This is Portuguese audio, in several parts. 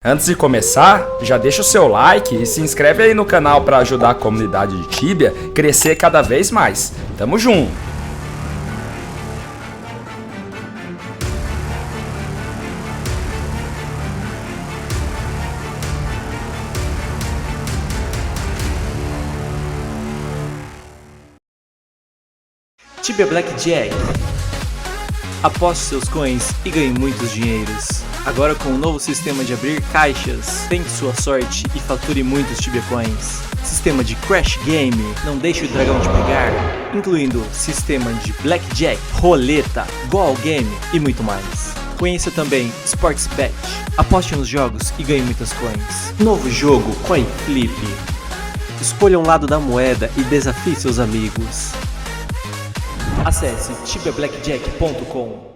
Antes de começar, já deixa o seu like e se inscreve aí no canal para ajudar a comunidade de Tibia a crescer cada vez mais. Tamo junto! Tibia Blackjack. Aposte seus coins e ganhe muitos dinheiros. Agora com o novo sistema de abrir caixas, tente sua sorte e fature muitos Tibia Coins. Sistema de Crash Game, não deixe o dragão te pegar, incluindo sistema de Blackjack, roleta, Goal Game e muito mais. Conheça também Sports Bet. Aposte nos jogos e ganhe muitas coins. Novo jogo Coin Flip. Escolha um lado da moeda e desafie seus amigos. Acesse tibiablackjack.com.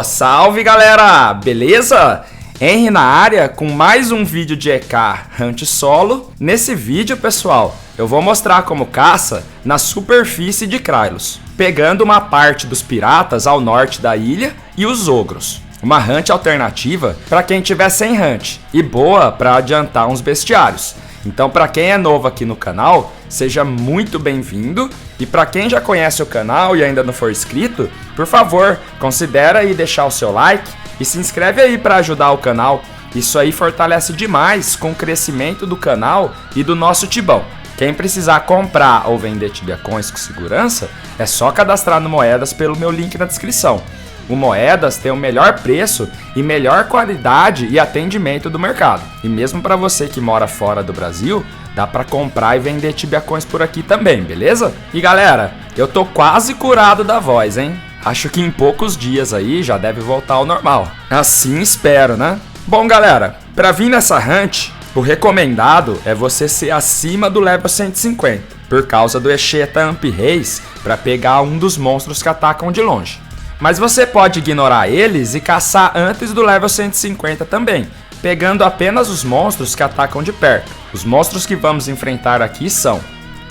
Salve galera, beleza? Henry na área com mais um vídeo de EK Hunt Solo. Nesse vídeo, pessoal, eu vou mostrar como caça na superfície de Krylos, pegando uma parte dos piratas ao norte da ilha e os ogros. Uma hunt alternativa para quem tiver sem hunt e boa para adiantar uns bestiários. Então, para quem é novo aqui no canal, seja muito bem-vindo. E para quem já conhece o canal e ainda não for inscrito, por favor, considere aí deixar o seu like e se inscreve aí para ajudar o canal. Isso aí fortalece demais com o crescimento do canal e do nosso Tibão. Quem precisar comprar ou vender Tibia Coins com segurança, é só cadastrar no Moedas pelo meu link na descrição. O Moedas tem o melhor preço e melhor qualidade e atendimento do mercado. E mesmo para você que mora fora do Brasil, dá para comprar e vender Tibia Coins por aqui também, beleza? E galera, eu tô quase curado da voz, hein? Acho que em poucos dias aí já deve voltar ao normal. Assim espero, né? Bom galera, para vir nessa hunt, o recomendado é você ser acima do level 150, por causa do Esheta Amp-Reis para pegar um dos monstros que atacam de longe. Mas você pode ignorar eles e caçar antes do level 150 também, pegando apenas os monstros que atacam de perto. Os monstros que vamos enfrentar aqui são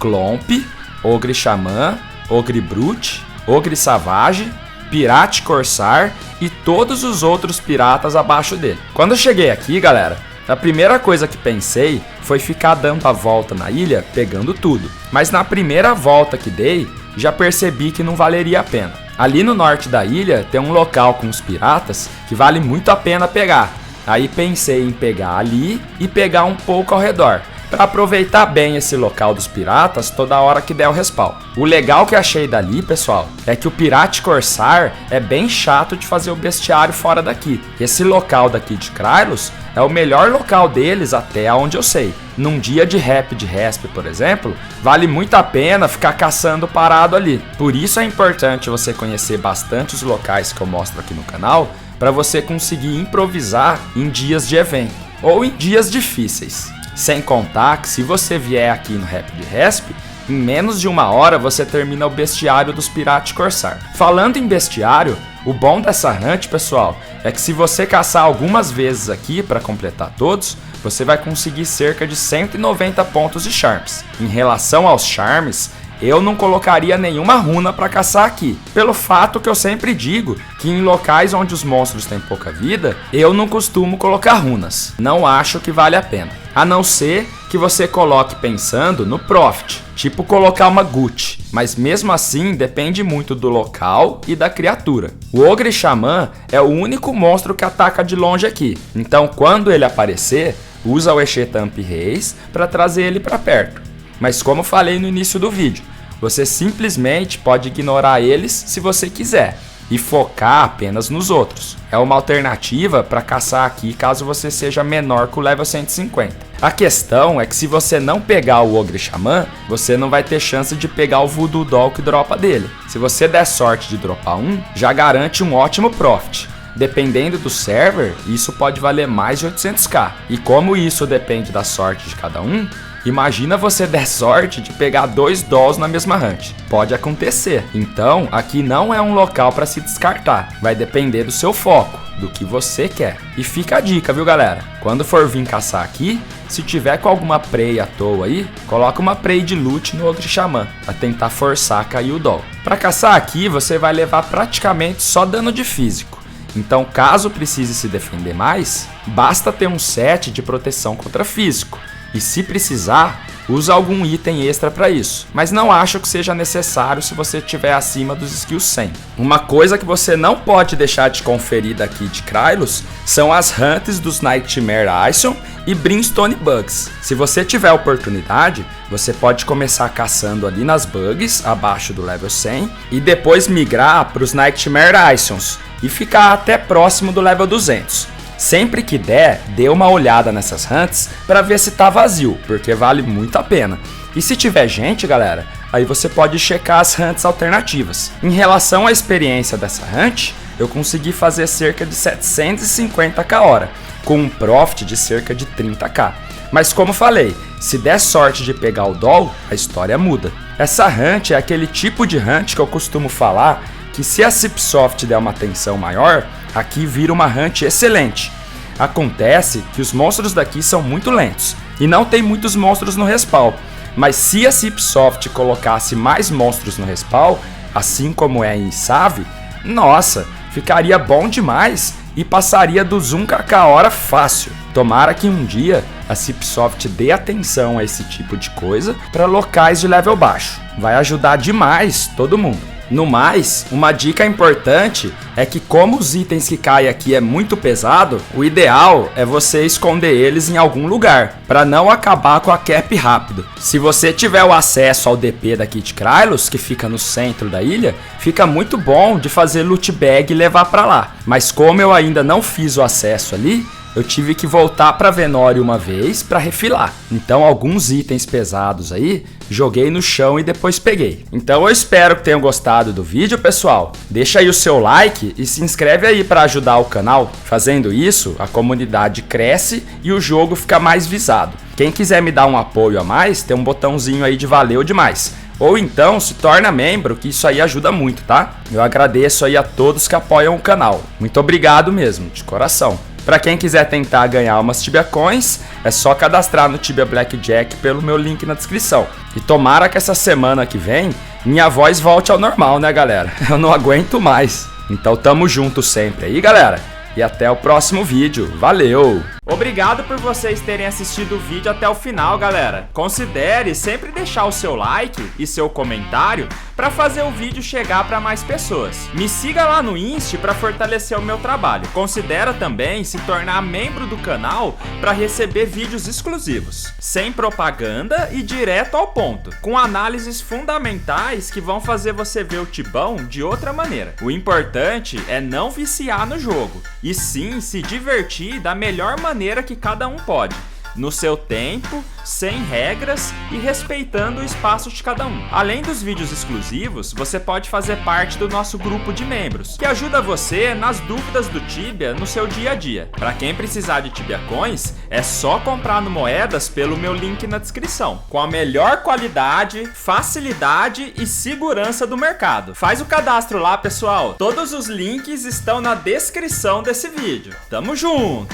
Clomp, Ogre Xamã, Ogre Brute, Ogre Savage, Pirate Corsar e todos os outros piratas abaixo dele. Quando eu cheguei aqui, galera, a primeira coisa que pensei foi ficar dando a volta na ilha, pegando tudo. Mas na primeira volta que dei, já percebi que não valeria a pena. Ali no norte da ilha tem um local com os piratas que vale muito a pena pegar. Aí pensei em pegar ali e pegar um pouco ao redor, para aproveitar bem esse local dos piratas toda hora que der o respawn. O legal que achei dali, pessoal, é que o Pirate Corsar é bem chato de fazer o bestiário fora daqui. Esse local daqui de Krylos é o melhor local deles até onde eu sei. Num dia de Rapid Resp, por exemplo, vale muito a pena ficar caçando parado ali. Por isso é importante você conhecer bastante os locais que eu mostro aqui no canal, para você conseguir improvisar em dias de evento ou em dias difíceis. Sem contar que se você vier aqui no Rapid Resp, em menos de 1 hora você termina o bestiário dos Pirate Corsar. Falando em bestiário, o bom dessa hunt, pessoal, é que se você caçar algumas vezes aqui para completar todos, você vai conseguir cerca de 190 pontos de charms. Em relação aos charms, eu não colocaria nenhuma runa para caçar aqui, pelo fato que eu sempre digo que em locais onde os monstros têm pouca vida, eu não costumo colocar runas. Não acho que vale a pena. A não ser que você coloque pensando no profit, tipo colocar uma Gucci, mas mesmo assim depende muito do local e da criatura. O Ogre Xamã é o único monstro que ataca de longe aqui, então quando ele aparecer, usa o Esheta Amp-Reis para trazer ele para perto. Mas como falei no início do vídeo, você simplesmente pode ignorar eles se você quiser e focar apenas nos outros. É uma alternativa para caçar aqui caso você seja menor que o level 150. A questão é que se você não pegar o Ogre Xamã, você não vai ter chance de pegar o Voodoo Doll que dropa dele. Se você der sorte de dropar um, já garante um ótimo profit. Dependendo do server, isso pode valer mais de 800k. E como isso depende da sorte de cada um, imagina você der sorte de pegar 2 dolls na mesma hunt. Pode acontecer. Então, aqui não é um local para se descartar. Vai depender do seu foco, do que você quer. E fica a dica, viu galera? Quando for vir caçar aqui, se tiver com alguma prey à toa aí, coloca uma prey de loot no Ogre Xamã, para tentar forçar a cair o doll. Para caçar aqui, você vai levar praticamente só dano de físico. Então, caso precise se defender mais, basta ter um set de proteção contra físico. E se precisar, usa algum item extra para isso, mas não acho que seja necessário se você estiver acima dos skills 100. Uma coisa que você não pode deixar de conferir daqui de Krylos são as hunts dos Nightmare Ison e Brimstone Bugs. Se você tiver oportunidade, você pode começar caçando ali nas bugs, abaixo do level 100, e depois migrar para os Nightmare Isons e ficar até próximo do level 200. Sempre que der, dê uma olhada nessas hunts para ver se tá vazio, porque vale muito a pena. E se tiver gente, galera, aí você pode checar as hunts alternativas. Em relação à experiência dessa hunt, eu consegui fazer cerca de 750k hora, com um profit de cerca de 30k. Mas como falei, se der sorte de pegar o doll, a história muda. Essa hunt é aquele tipo de hunt que eu costumo falar que se a Cipsoft der uma atenção maior, aqui vira uma hunt excelente. Acontece que os monstros daqui são muito lentos e não tem muitos monstros no respawn, mas se a Cipsoft colocasse mais monstros no respawn, assim como é em Save, nossa, ficaria bom demais e passaria dos 1kk hora fácil. Tomara que um dia a Cipsoft dê atenção a esse tipo de coisa para locais de level baixo. Vai ajudar demais todo mundo. No mais, uma dica importante é que como os itens que caem aqui é muito pesado, o ideal é você esconder eles em algum lugar, para não acabar com a cap rápido. Se você tiver o acesso ao DP daqui de Krylos, que fica no centro da ilha, fica muito bom de fazer loot bag e levar para lá. Mas como eu ainda não fiz o acesso ali, eu tive que voltar para Venori uma vez para refilar. Então alguns itens pesados aí, joguei no chão e depois peguei. Então eu espero que tenham gostado do vídeo, pessoal. Deixa aí o seu like e se inscreve aí para ajudar o canal. Fazendo isso, a comunidade cresce e o jogo fica mais visado. Quem quiser me dar um apoio a mais, tem um botãozinho aí de valeu demais. Ou então se torna membro, que isso aí ajuda muito, tá? Eu agradeço aí a todos que apoiam o canal. Muito obrigado mesmo, de coração. Para quem quiser tentar ganhar umas Tibia Coins, é só cadastrar no Tibia Blackjack pelo meu link na descrição. E tomara que essa semana que vem, minha voz volte ao normal, né, galera? Eu não aguento mais. Então tamo junto sempre aí, galera. E até o próximo vídeo. Valeu! Obrigado por vocês terem assistido o vídeo até o final, galera. Considere sempre deixar o seu like e seu comentário para fazer o vídeo chegar para mais pessoas. Me siga lá no Insta para fortalecer o meu trabalho. Considera também se tornar membro do canal para receber vídeos exclusivos, sem propaganda e direto ao ponto, com análises fundamentais que vão fazer você ver o Tibão de outra maneira. O importante é não viciar no jogo, e sim se divertir da melhor maneira que cada um pode, no seu tempo, sem regras e respeitando o espaço de cada um. Além dos vídeos exclusivos, você pode fazer parte do nosso grupo de membros, que ajuda você nas dúvidas do Tibia no seu dia a dia. Para quem precisar de Tibia Coins, é só comprar no Moedas pelo meu link na descrição, com a melhor qualidade, facilidade e segurança do mercado. Faz o cadastro lá, pessoal. Todos os links estão na descrição desse vídeo. Tamo junto!